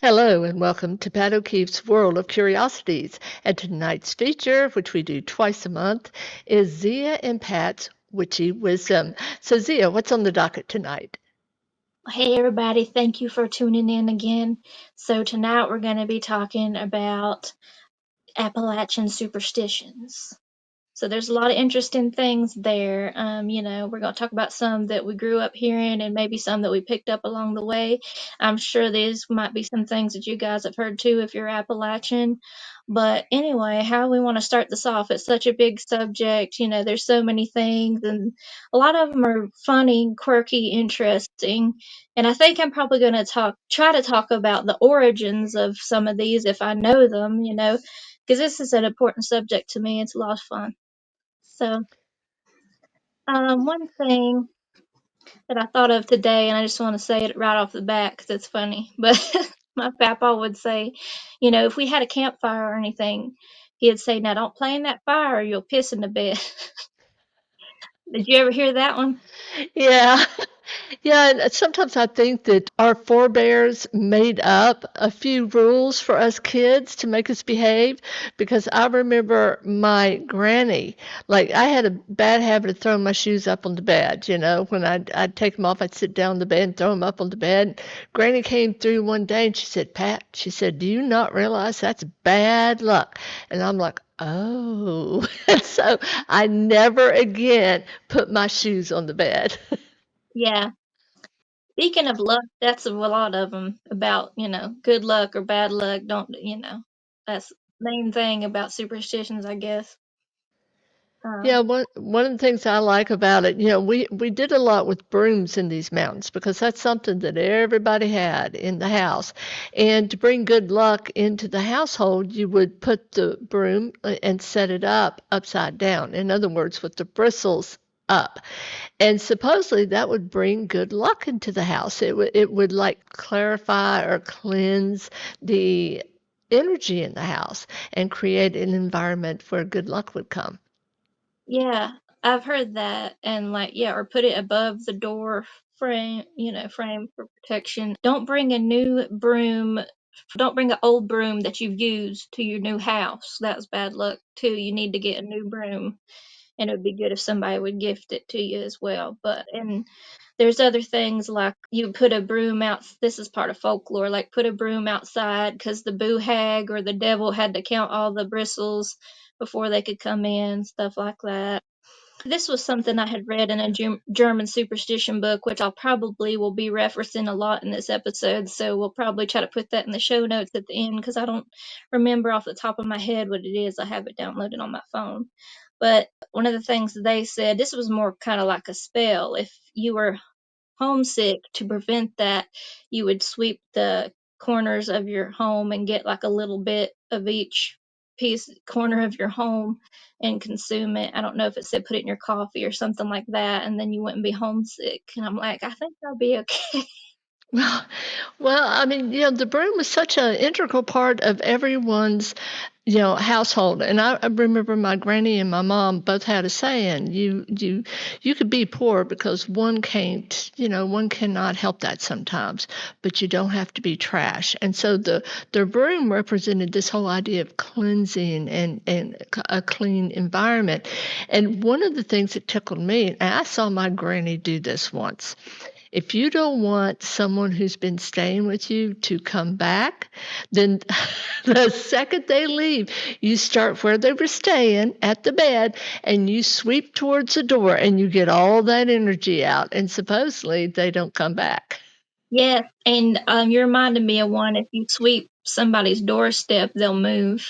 Hello and welcome to Pat O'Keefe's World of Curiosities. And tonight's feature, which we do twice a month, is Zeea and Pat's Witchy Wisdom. So, Zeea, what's on the docket tonight? Hey everybody, thank you for tuning in again. So tonight we're going to be talking about Appalachian superstitions. So there's a lot of interesting things there. We're going to talk about some that we grew up hearing and maybe some that we picked up along the way. I'm sure these might be some things that you guys have heard too if you're Appalachian. But anyway, how we want to start this off? It's such a big subject. There's so many things, and a lot of them are funny, quirky, interesting. And I think I'm probably going to try to talk about the origins of some of these if I know them. Because this is an important subject to me. It's a lot of fun. So, one thing that I thought of today, and I just want to say it right off the bat because it's funny, but my papa would say, if we had a campfire or anything, he'd say, "Now don't play in that fire or you'll piss in the bed." Did you ever hear that one? Yeah, yeah, and sometimes I think that our forebears made up a few rules for us kids to make us behave because I remember my granny, like I had a bad habit of throwing my shoes up on the bed, when I'd take them off, I'd sit down on the bed and throw them up on the bed. Granny came through one day and she said, "Pat," she said, "do you not realize that's bad luck?" And I'm like, "Oh." So I never again put my shoes on the bed. Yeah. Speaking of luck, that's a lot of them about, good luck or bad luck. That's the main thing about superstitions, I guess. Yeah, Um, one of the things I like about it, we did a lot with brooms in these mountains because that's something that everybody had in the house. And to bring good luck into the household, you would put the broom and set it up upside down. In other words, with the bristles up. And supposedly that would bring good luck into the house. It would like clarify or cleanse the energy in the house and create an environment where good luck would come. Yeah, I've heard that, and yeah, or put it above the door frame for protection. Don't bring an old broom that you've used to your new house. That's bad luck too. You need to get a new broom, and it would be good if somebody would gift it to you as well. And there's other things like you put a broom out. This is part of folklore, like put a broom outside because the boo hag or the devil had to count all the bristles before they could come in, stuff like that. This was something I had read in a German superstition book, which I'll probably will be referencing a lot in this episode. So we'll probably try to put that in the show notes at the end because I don't remember off the top of my head what it is. I have it downloaded on my phone. But one of the things they said, this was more kind of like a spell. If you were homesick, to prevent that, you would sweep the corners of your home and get like a little bit of each corner of your home and consume it. I don't know if it said put it in your coffee or something like that, and then you wouldn't be homesick. And I'm like, I think I'll be okay. Well, well, I mean, the broom was such an integral part of everyone's, household. And I remember my granny and my mom both had a saying, you could be poor because one cannot help that sometimes, but you don't have to be trash. And so the broom represented this whole idea of cleansing and a clean environment. And one of the things that tickled me, and I saw my granny do this once. If you don't want someone who's been staying with you to come back, then the second they leave, you start where they were staying at the bed and you sweep towards the door and you get all that energy out. And supposedly they don't come back. Yes, and you reminded me of one. If you sweep somebody's doorstep, they'll move.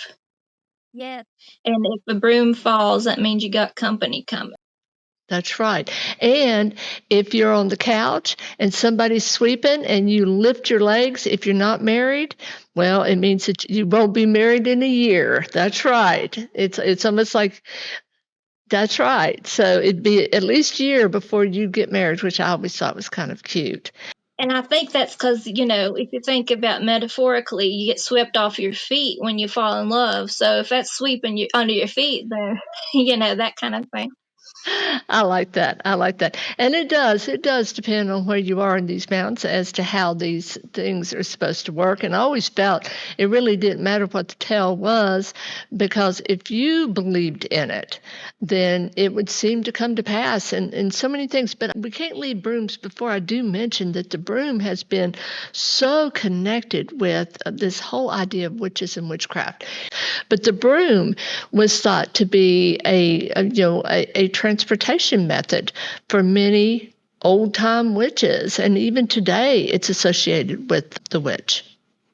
Yes, and if the broom falls, that means you got company coming. That's right. And if you're on the couch and somebody's sweeping and you lift your legs, if you're not married, well, it means that you won't be married in a year. That's right. It's almost like that's right. So it'd be at least a year before you get married, which I always thought was kind of cute. And I think that's because, if you think about metaphorically, you get swept off your feet when you fall in love. So if that's sweeping you under your feet, then, that kind of thing. I like that. I like that. And it does depend on where you are in these mountains as to how these things are supposed to work. And I always felt it really didn't matter what the tale was, because if you believed in it, then it would seem to come to pass and so many things. But we can't leave brooms before I do mention that the broom has been so connected with this whole idea of witches and witchcraft. But the broom was thought to be a transportation method for many old time witches, and even today it's associated with the witch.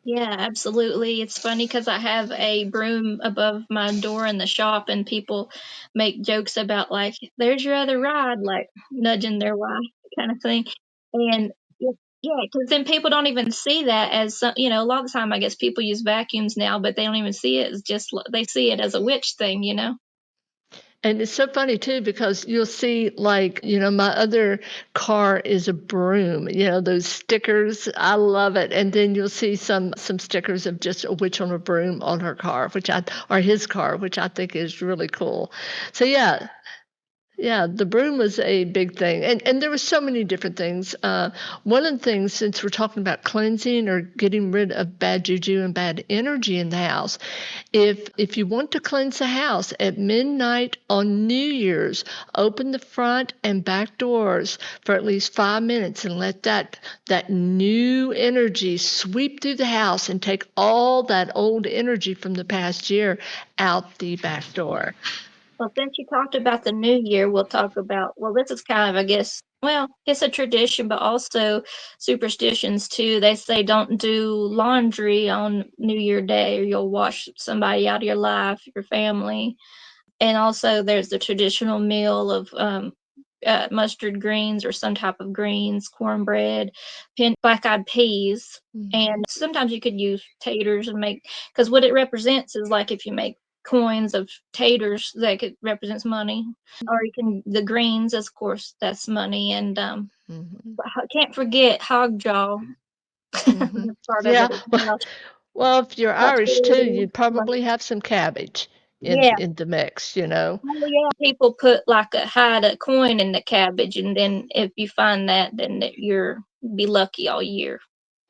Yeah, absolutely. It's funny because I have a broom above my door in the shop, and people make jokes about, like, "There's your other ride," like nudging their wife, kind of thing. And yeah, because then people don't even see that as a lot of the time I guess people use vacuums now, but they don't even see it as they see it as a witch thing. And it's so funny too because you'll see, like, my other car is a broom, those stickers. I love it. And then you'll see some stickers of just a witch on a broom on her car, or his car, which I think is really cool. So yeah, yeah, the broom was a big thing, and there were so many different things. One of the things, since we're talking about cleansing or getting rid of bad juju and bad energy in the house, if you want to cleanse the house at midnight on New Year's, open the front and back doors for at least 5 minutes and let that new energy sweep through the house and take all that old energy from the past year out the back door. Well, since you talked about the New Year, we'll talk about, well, this is kind of, I guess, well, it's a tradition, but also superstitions too. They say don't do laundry on New Year Day or you'll wash somebody out of your life, your family. And also, there's the traditional meal of mustard greens or some type of greens, cornbread, black eyed peas. And sometimes you could use taters and because what it represents is, like, if you make coins of taters, that could represents money. Or the greens, of course, that's money. And Mhm. I can't forget hog jaw. Mhm. That's part of Yeah. it as well. Well, if you're But Irish too, food, you'd probably have some cabbage in yeah. in the mix. Oh, yeah, people put, like, hide a coin in the cabbage, and then if you find that, then you're be lucky all year.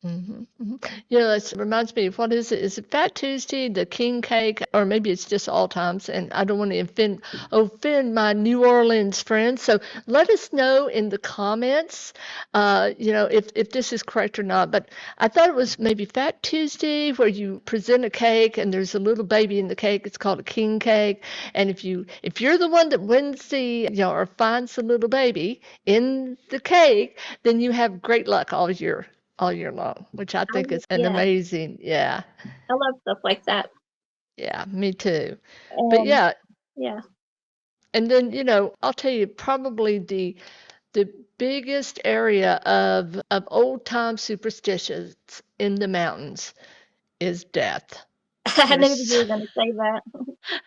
Mhm, mhm. It reminds me of, what is it? Is it Fat Tuesday, the king cake, or maybe it's just all times? And I don't want to offend my New Orleans friends. So let us know in the comments, if this is correct or not. But I thought it was maybe Fat Tuesday, where you present a cake and there's a little baby in the cake. It's called a king cake. And if you're the one that wins or finds the little baby in the cake, then you have great luck all year long, which I think is an Yeah, amazing, yeah, I love stuff like that. yeah, me too. But And yeah, yeah. and then I'll tell you, probably the biggest area of old time superstitions in the mountains is death. I knew that you There's were gonna say that.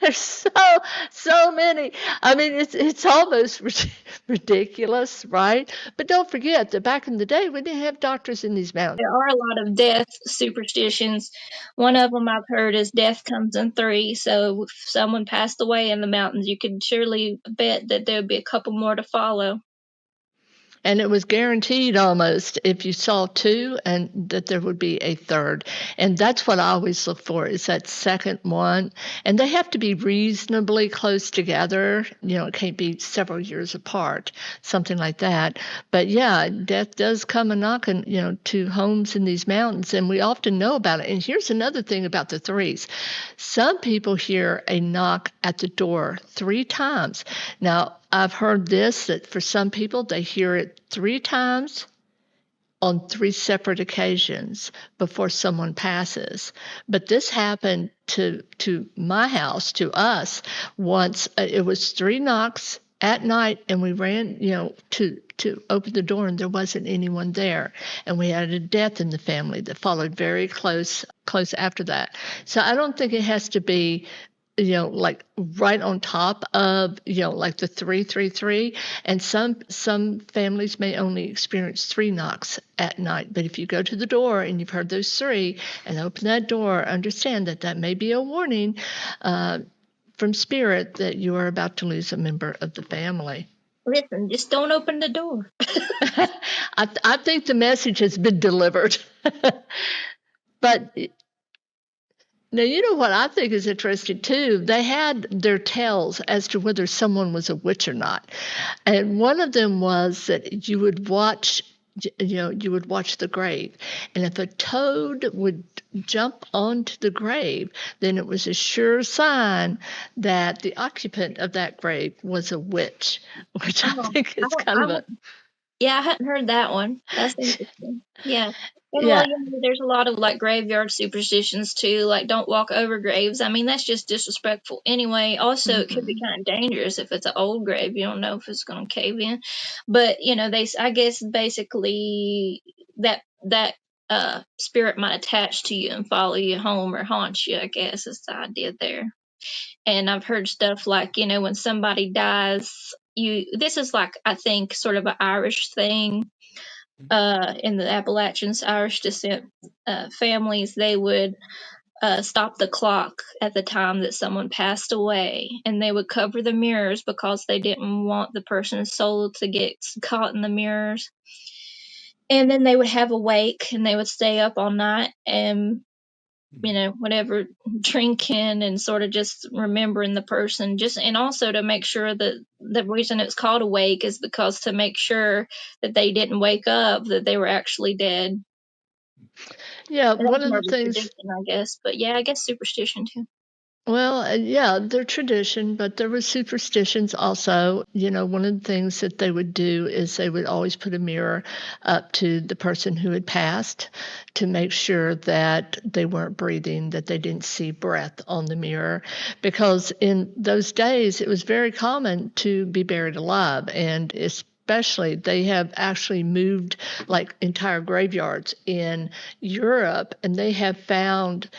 there's so many. I mean, it's almost ridiculous, right? But don't forget that back in the day, we didn't have doctors in these mountains. There are a lot of death superstitions. One of them I've heard is death comes in three. So if someone passed away in the mountains, you could surely bet that there would be a couple more to follow. And it was guaranteed almost if you saw two and that there would be a third. And that's what I always look for, is that second one. And they have to be reasonably close together. It can't be several years apart, something like that. But yeah, death does come a knocking, to homes in these mountains. And we often know about it. And here's another thing about the threes. Some people hear a knock at the door 3 times. Now, I've heard this, that for some people, they hear it 3 times on 3 separate occasions before someone passes. But this happened to my house, to us, once. It was 3 knocks at night, and we ran, to open the door, and there wasn't anyone there. And we had a death in the family that followed very close after that. So I don't think it has to be like right on top of, like the 333. And some families may only experience 3 knocks at night. But if you go to the door and you've heard those three and open that door, understand that may be a warning, uh, from spirit that you are about to lose a member of the family. Listen, just don't open the door. I think the message has been delivered. But now, you know what I think is interesting too? They had their tells as to whether someone was a witch or not. And one of them was that you would watch the grave, and if a toad would jump onto the grave, then it was a sure sign that the occupant of that grave was a witch, which I think is kind of a Yeah, I hadn't heard that one. That's interesting. Yeah. And well, yeah. there's a lot of like graveyard superstitions too, like don't walk over graves. I mean, that's just disrespectful anyway. Also, it could be Mhm. kind of dangerous if it's an old grave. You don't know if it's going to cave in. But, I guess basically that spirit might attach to you and follow you home or haunt you, I guess is the idea there. And I've heard stuff like, when somebody dies, this is like, I think, sort of an Irish thing. In the Appalachians, Irish descent families, they would stop the clock at the time that someone passed away, and they would cover the mirrors because they didn't want the person's soul to get caught in the mirrors. And then they would have a wake, and they would stay up all night and whatever, drinking and sort of just remembering the person, and also to make sure that the reason it's called awake is because to make sure that they didn't wake up, that they were actually dead. Yeah, And one that's of more the of a things. tradition, I guess. But yeah, I guess superstition too. Well, yeah, they're tradition, but there were superstitions also. One of the things that they would do is they would always put a mirror up to the person who had passed to make sure that they weren't breathing, that they didn't see breath on the mirror. Because in those days, it was very common to be buried alive. And especially, they have actually moved like entire graveyards in Europe, and they have found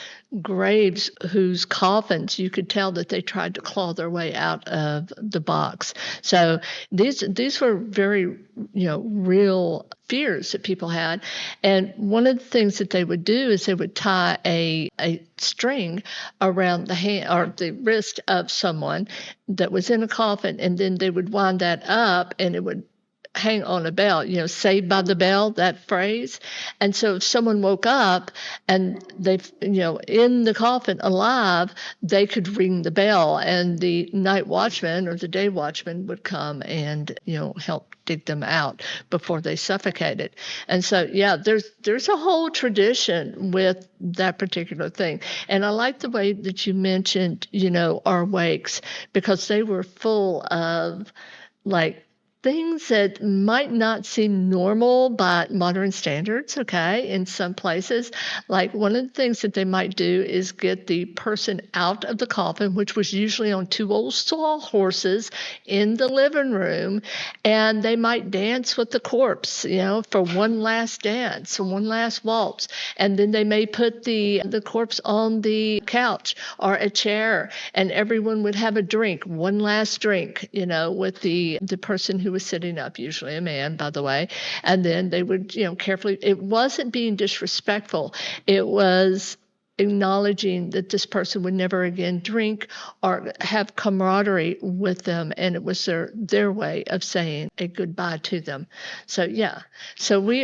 graves whose coffins you could tell that they tried to claw their way out of the box. So these were very real fears that people had. And one of the things that they would do is they would tie a string around the hand or the wrist of someone that was in a coffin, and then they would wind that up and it would hang on a bell, saved by the bell, that phrase. And so if someone woke up and they, in the coffin alive, they could ring the bell, and the night watchman or the day watchman would come and, help dig them out before they suffocated. And so, yeah, there's a whole tradition with that particular thing. And I like the way that you mentioned, our wakes, because they were full of like things that might not seem normal by modern standards, okay, in some places. Like one of the things that they might do is get the person out of the coffin, which was usually on two old saw horses in the living room, and they might dance with the corpse, for one last dance, one last waltz. And then they may put the corpse on the couch or a chair, and everyone would have a drink, one last drink, with the person who was sitting up, usually a man, by the way. And then they would, carefully, it wasn't being disrespectful. It was acknowledging that this person would never again drink or have camaraderie with them, and it was their way of saying a goodbye to them. So yeah, so we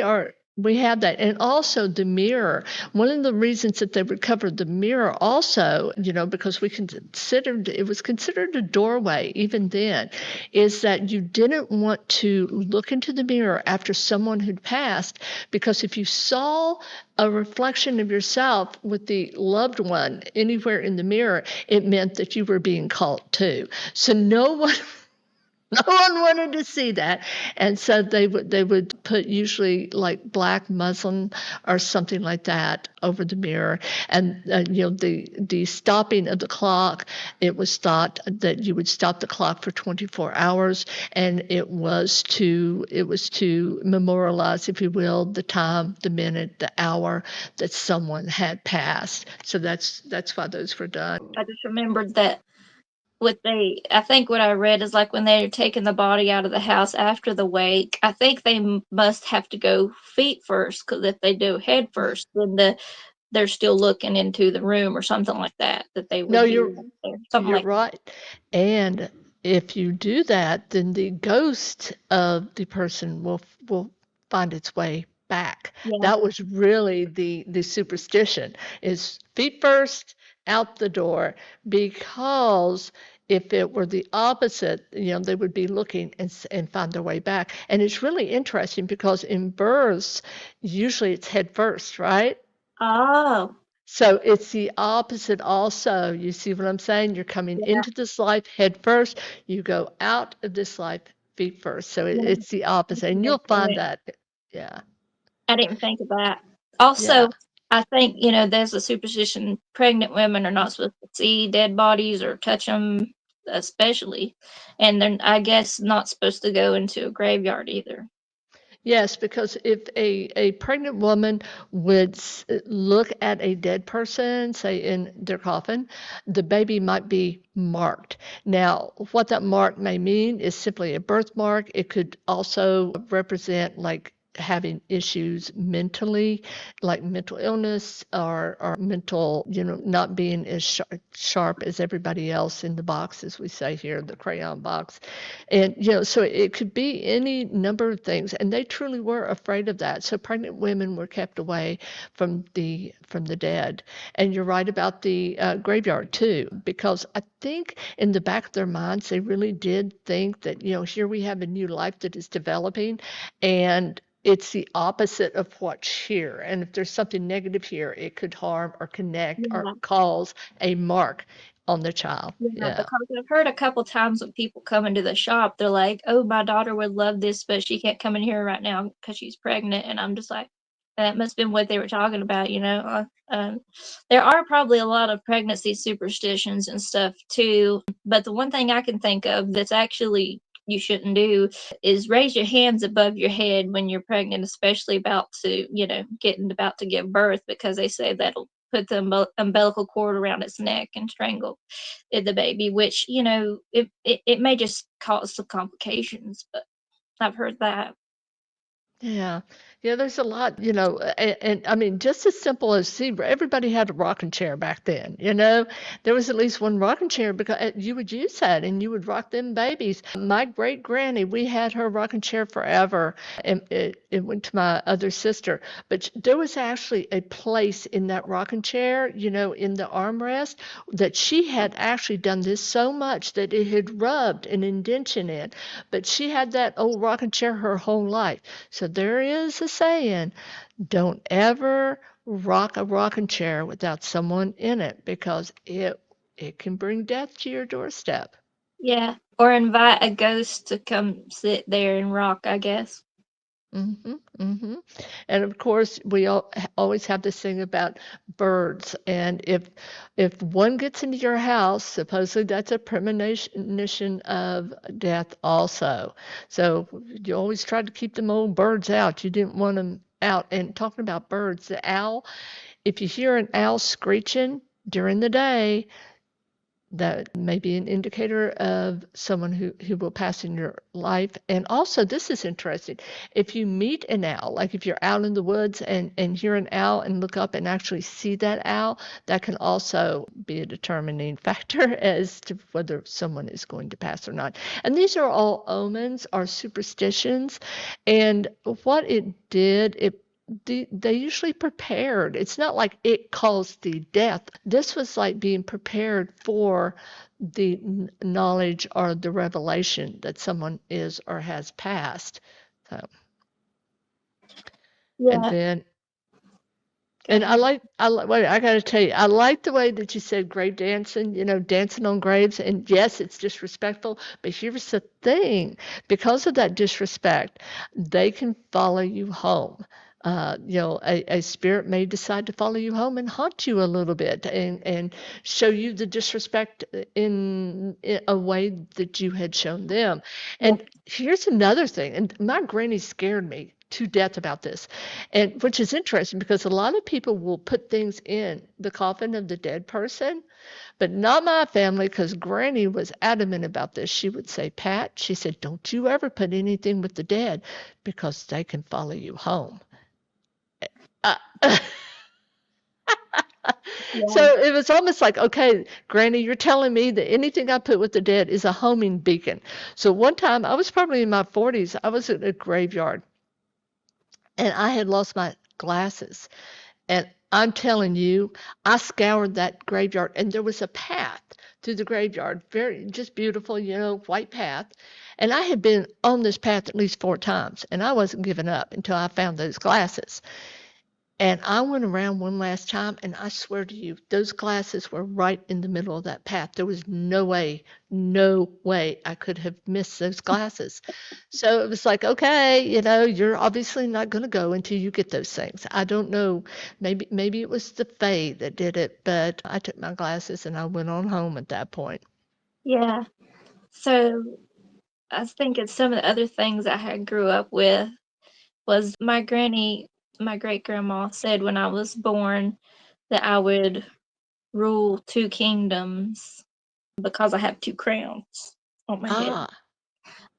have that. And also the mirror. One of the reasons that they recovered the mirror also, because it was considered a doorway even then, is that you didn't want to look into the mirror after someone had passed, because if you saw a reflection of yourself with the loved one anywhere in the mirror, it meant that you were being called too. So no one wanted to see that. And so they would put usually like black muslin or something like that over the mirror. And the stopping of the clock, it was thought that you would stop the clock for 24 hours, and it was to memorialize, if you will, the time, the minute, the hour that someone had passed. So that's why those were done. I just remembered that I think what I read is like when they're taking the body out of the house after the wake, I think they must have to go feet first, because if they do head first, then they're still looking into the room or something like that, that they No, would be there, something you're like that. right. And if you do that, then the ghost of the person will find its way back. Yeah. That was really the superstition is feet first, out the door, because if it were the opposite, they would be looking and find their way back. And it's really interesting because in births, usually it's head first, right? Oh, So it's the opposite also. You see what I'm saying? You're coming yeah. into this life head first, you go out of this life feet first. So Yeah. it's the opposite. And you'll That's find correct. that. Yeah. I didn't think of that. Yeah. Also, I think, there's a superstition pregnant women are not supposed to see dead bodies or touch them, especially. And they're, I guess, not supposed to go into a graveyard either. Yes, because if a pregnant woman would look at a dead person, say in their coffin, the baby might be marked. Now, what that mark may mean is simply a birthmark. It could also represent like having issues mentally, like mental illness or mental, not being as sharp as everybody else in the box, as we say here, the crayon box. And, so it could be any number of things. And they truly were afraid of that. So pregnant women were kept away from the dead. And you're right about the graveyard too, because I think in the back of their minds, they really did think that, here we have a new life that is developing, and it's the opposite of what's here. And if there's something negative here, it could harm or connect or Yeah. cause a mark on the child. Yeah, Yeah. because I've heard a couple times when people come into the shop, they're like, "Oh, my daughter would love this, but she can't come in here right now because she's pregnant." And I'm just like, that must have been what they were talking about. There are probably a lot of pregnancy superstitions and stuff too, but the one thing I can think of that's actually you shouldn't do is raise your hands above your head when you're pregnant, especially getting about to give birth, because they say that'll put the umbilical cord around its neck and strangle the baby, which it may just cause some complications, but I've heard that. Yeah. Yeah, there's a lot, and I mean, just as simple as see, everybody had a rocking chair back then. There was at least one rocking chair because you would use that and you would rock them babies. My great granny, we had her rocking chair forever, and it went to my other sister. But there was actually a place in that rocking chair, in the armrest, that she had actually done this so much that it had rubbed an indention in. But she had that old rocking chair her whole life. So there is a saying, don't ever rock a rocking chair without someone in it because it can bring death to your doorstep. Yeah, or invite a ghost to come sit there and rock, I guess. And of course, we always have this thing about birds. And if one gets into your house, supposedly that's a premonition of death also. So you always try to keep them old birds out. You didn't want them out. And talking about birds, the owl, if you hear an owl screeching during the day, that may be an indicator of someone who will pass in your life. And also, this is interesting. If you meet an owl, like if you're out in the woods and hear an owl and look up and actually see that owl, that can also be a determining factor as to whether someone is going to pass or not. And these are all omens or superstitions. And what it did, they usually prepared. It's not like it caused the death. This was like being prepared for the knowledge or the revelation that someone is or has passed. So, and Yeah, then go and ahead. wait, I gotta tell you, I like the way that you said grave dancing, dancing on graves. And yes, it's disrespectful, but here's the thing, because of that disrespect, they can follow you home. A spirit may decide to follow you home and haunt you a little bit and show you the disrespect in a way that you had shown them. Yeah, And here's another thing, and my granny scared me to death about this, and which is interesting because a lot of people will put things in the coffin of the dead person, but not my family because Granny was adamant about this. She would say, Pat, she said, don't you ever put anything with the dead because they can follow you home. Uh, Yeah. So it was almost like, okay, Granny, you're telling me that anything I put with the dead is a homing beacon. So one time, I was probably in my 40s, I was at a graveyard and I had lost my glasses. And I'm telling you, I scoured that graveyard and there was a path through the graveyard, very just beautiful, white path. And I had been on this path at least 4 times, and I wasn't giving up until I found those glasses. And I went around one last time, and I swear to you, those glasses were right in the middle of that path. There was no way I could have missed those glasses. So it was like, okay, you're obviously not going to go until you get those things. I don't know. Maybe it was the Fae that did it, but I took my glasses and I went on home at that point. Yeah. So I was thinking some of the other things I had grew up with was my granny, my great grandma said when I was born that I would rule 2 kingdoms because I have 2 crowns on my head. Ah,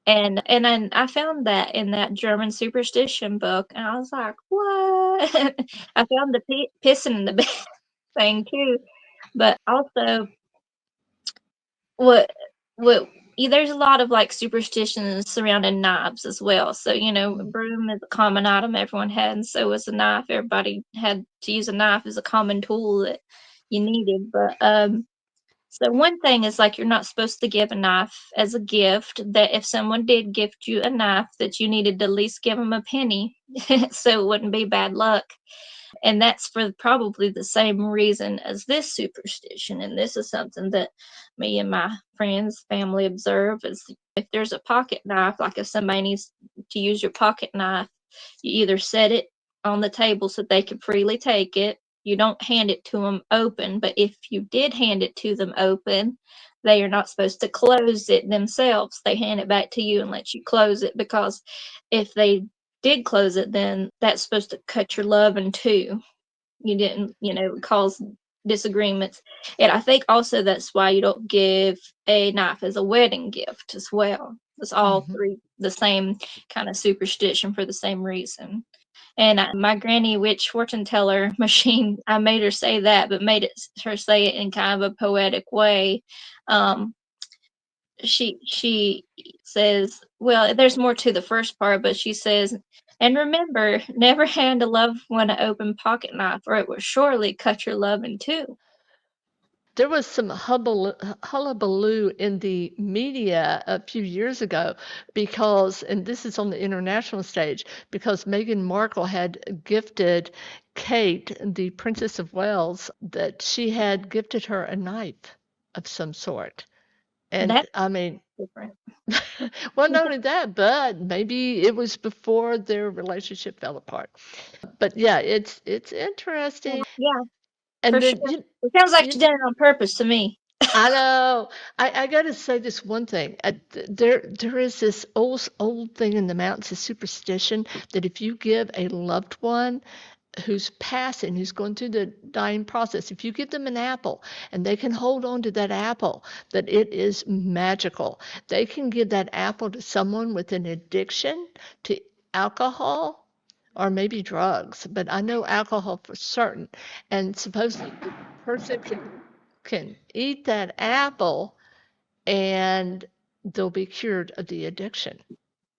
And then I found that in that German superstition book, and I was like, "What?" I found the pissing in the bed thing too, but also what what there's a lot of like superstitions surrounding knives as well. So, a mm, broom is a common item everyone had, and so was a knife. Everybody had to use a knife as a common tool that you needed. But so one thing is like you're not supposed to give a knife as a gift. That if someone did gift you a knife, that you needed to at least give them a penny, so it wouldn't be bad luck. And that's for probably the same reason as this superstition. And this is something that me and my friends, family observe is if there's a pocket knife, like if somebody needs to use your pocket knife, you either set it on the table so they can freely take it. You don't hand it to them open, but if you did hand it to them open, they are not supposed to close it themselves. They hand it back to you and let you close it because if they did close it, then that's supposed to cut your love in two. You didn't, cause disagreements. And I think also that's why you don't give a knife as a wedding gift as well. It's all mhm. three the same kind of superstition for the same reason. And my granny witch fortune teller machine, I made her say that, but made her say it in kind of a poetic way. Um, she says, well, there's more to the first part, but she says, and remember, never hand a loved one an open pocket knife, or it will surely cut your love in two. There was some hullabaloo in the media a few years ago because, and this is on the international stage, because Meghan Markle had gifted Kate, the Princess of Wales, that she had gifted her a knife of some sort. And That's I mean, different. well, not only that, but maybe it was before their relationship fell apart. But yeah, it's interesting. Yeah, And for then sure. It sounds like she you did it on purpose to me. I know. I got to say this one thing. There is this old thing in the mountains, a superstition that if you give a loved one who's passing, who's going through the dying process, if you give them an apple and they can hold on to that apple, that it is magical. They can give that apple to someone with an addiction to alcohol or maybe drugs, but I know alcohol for certain. And supposedly the person can eat that apple and they'll be cured of the addiction.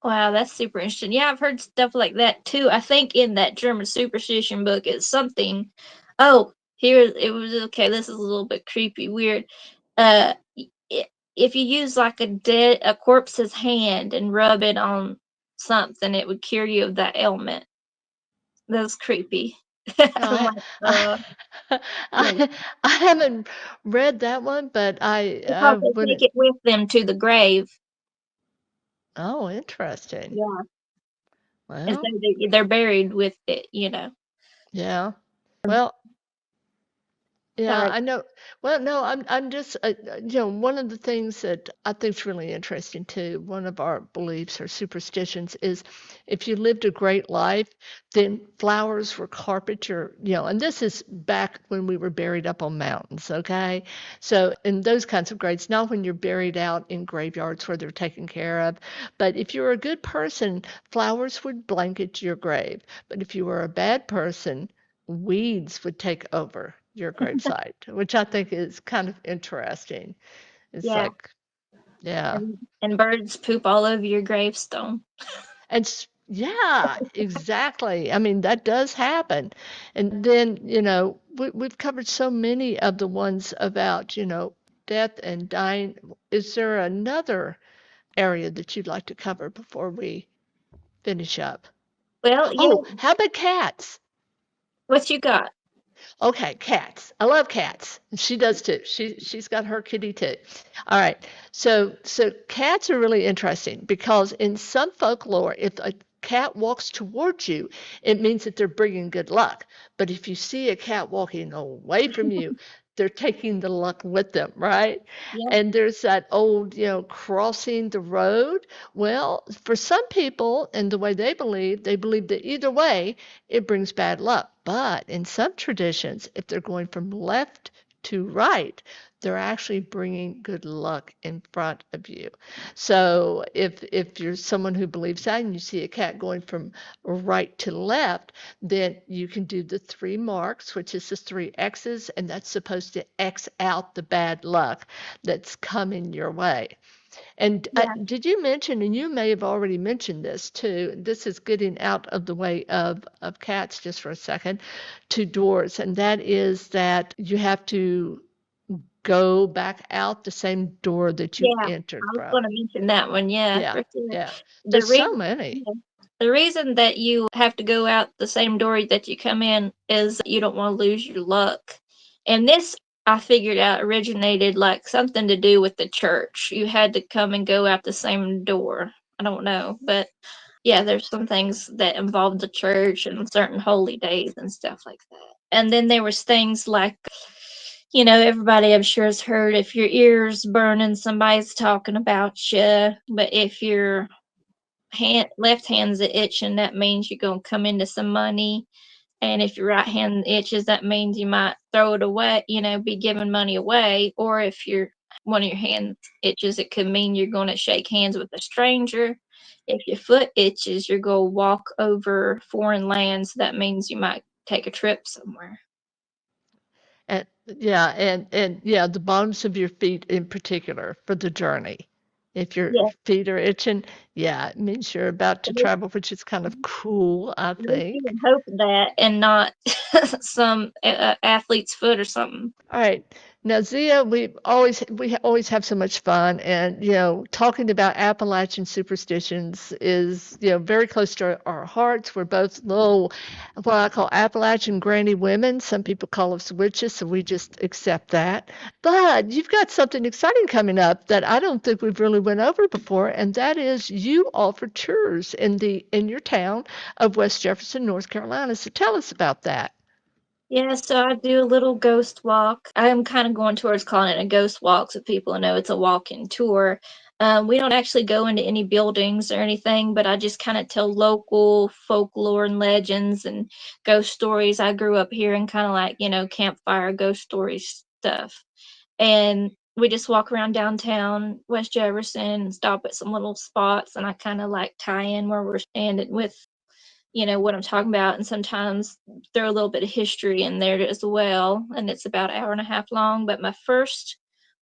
Wow, that's super interesting. Yeah, I've heard stuff like that too. I think in that German superstition book, it's something. Oh, here it was okay. This is a little bit creepy, weird. Uh, if you use like a corpse's hand and rub it on something, it would cure you of that ailment. That's creepy. No, I'm like, no. I haven't read that one, but I Because they take wouldn't. it with them to the grave. Oh, interesting. Yeah, and so Well, they're buried with it. yeah. Well, yeah, Sorry. I know. Well, no, I'm just, one of the things that I think is really interesting too, one of our beliefs or superstitions is if you lived a great life, then flowers will carpet and this is back when we were buried up on mountains, okay? So in those kinds of graves, not when you're buried out in graveyards where they're taken care of, but if you were a good person, flowers would blanket your grave. But if you were a bad person, weeds would take over your gravesite, which I think is kind of interesting. It's Yeah, like, yeah. and birds poop all over your gravestone. And yeah, exactly. I mean, that does happen. And then, we've covered so many of the ones about, death and dying. Is there another area that you'd like to cover before we finish up? Well, Oh, how about cats? what you got? Okay, cats. I love cats. She does too. She's got her kitty too. All right. So cats are really interesting because in some folklore, if a cat walks towards you, it means that they're bringing good luck. But if you see a cat walking away from you, they're taking the luck with them, right? Yep, And there's that old, crossing the road. Well, for some people, and the way they believe that either way, it brings bad luck. But in some traditions, if they're going from left to right, they're actually bringing good luck in front of you. So if you're someone who believes that and you see a cat going from right to left, then you can do the three marks, which is the three X's, and that's supposed to X out the bad luck that's coming your way. And yeah, did you mention, and you may have already mentioned this too, this is getting out of the way of cats just for a second, to doors, and that is that you have to go back out the same door that you yeah. entered I was from. going to mention that one. Yeah, Yeah, for sure. yeah. The There's so reason, many. yeah, the reason that you have to go out the same door that you come in is you don't want to lose your luck. And this, I figured out, originated like something to do with the church. You had to come and go out the same door. I don't know, but yeah, there's some things that involve the church and certain holy days and stuff like that. And then there was things like, everybody I'm sure has heard if your ears burning, somebody's talking about you. But if your left hand's itching, that means you're gonna come into some money. And if your right hand itches, that means you might throw it away, be giving money away. Or if one of your hands itches, it could mean you're going to shake hands with a stranger. If your foot itches, you're going to walk over foreign lands. That means you might take a trip somewhere. And yeah, and yeah, the bottoms of your feet in particular for the journey. If your Yeah. feet are itching, yeah, it means you're about to At least, travel, which is kind of cool, I at least you think. would hope that and not some athlete's foot or something. All right. Now, Zia, we always have so much fun, and talking about Appalachian superstitions is very close to our hearts. We're both little, what I call Appalachian granny women. Some people call us witches, so we just accept that. But you've got something exciting coming up that I don't think we've really went over before, and that is you offer tours in your town of West Jefferson, North Carolina. So tell us about that. Yeah, so I do a little ghost walk. I'm kind of going towards calling it a ghost walk so people know it's a walk-in tour. We don't actually go into any buildings or anything, but I just kind of tell local folklore and legends and ghost stories. I grew up here and kind of like, campfire ghost story stuff. And we just walk around downtown West Jefferson and stop at some little spots, and I kind of like tie in where we're standing with what I'm talking about, and sometimes throw a little bit of history in there as well. And it's about an hour and a half long. But my first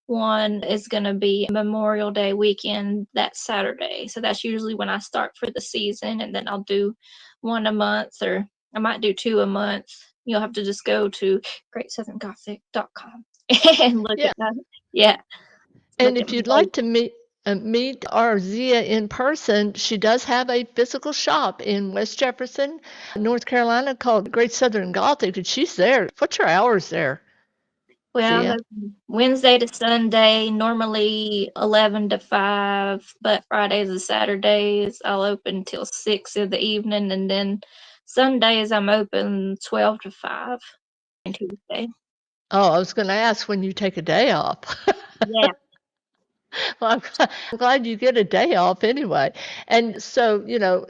one is going to be Memorial Day weekend that Saturday. So that's usually when I start for the season, and then I'll do one a month, or I might do two a month. You'll have to just go to greatsoutherngothic.com and look Yeah. at that. Yeah, look And at if my you'd dates. like to meet our Zia in person, she does have a physical shop in West Jefferson, North Carolina, called Great Southern Gothic, and she's there. What's your hours there, Well, I'm Zia? open Wednesday to Sunday, normally 11 to 5, but Fridays and Saturdays I'll open till 6 in the evening, and then Sundays I'm open 12 to 5 and Tuesday. Oh, I was going to ask when you take a day off. Yeah, Well, I'm glad you get a day off anyway. And so,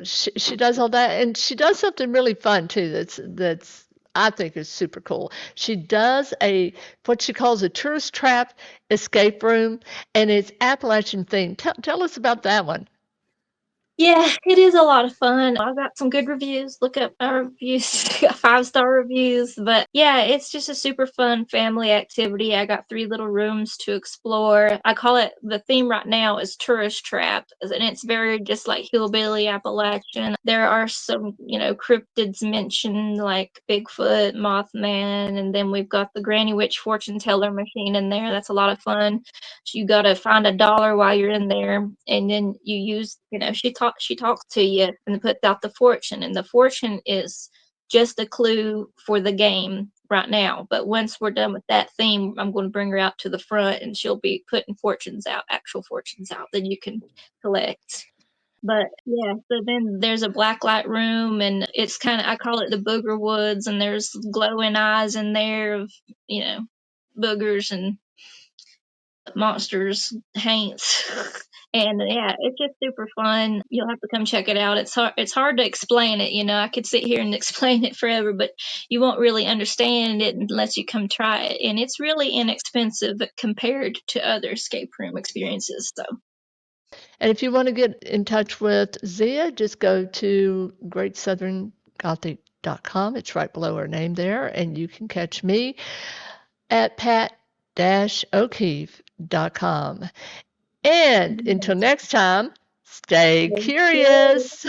she does all that, and she does something really fun too. That's I think is super cool. She does a what she calls a tourist trap escape room, and it's Appalachian themed. Tell us about that one. Yeah, it is a lot of fun. I got some good reviews. Look up my reviews, 5-star reviews. But yeah, it's just a super fun family activity. I got 3 little rooms to explore. I call it, the theme right now is Tourist Trap, and it's very just like hillbilly Appalachian. There are some, cryptids mentioned like Bigfoot, Mothman, and then we've got the Granny Witch fortune teller machine in there. That's a lot of fun. So you got to find a dollar while you're in there, and then you use, she talks to you and puts out the fortune, and the fortune is just a clue for the game right now. But once we're done with that theme, I'm going to bring her out to the front, and she'll be putting fortunes out, actual fortunes out, that you can collect. But yeah, so then there's a black light room, and it's kind of, I call it the booger woods, and there's glowing eyes in there of, you know, boogers and monsters, haints. And yeah, it's just super fun. You'll have to come check it out. It's hard to explain it, I could sit here and explain it forever, but you won't really understand it unless you come try it. And it's really inexpensive compared to other escape room experiences. So And if you want to get in touch with Zeea, just go to greatsoutherngothic.com. It's right below her name there, and you can catch me at pat-o'keefe.com. And until next time, stay thank you. curious.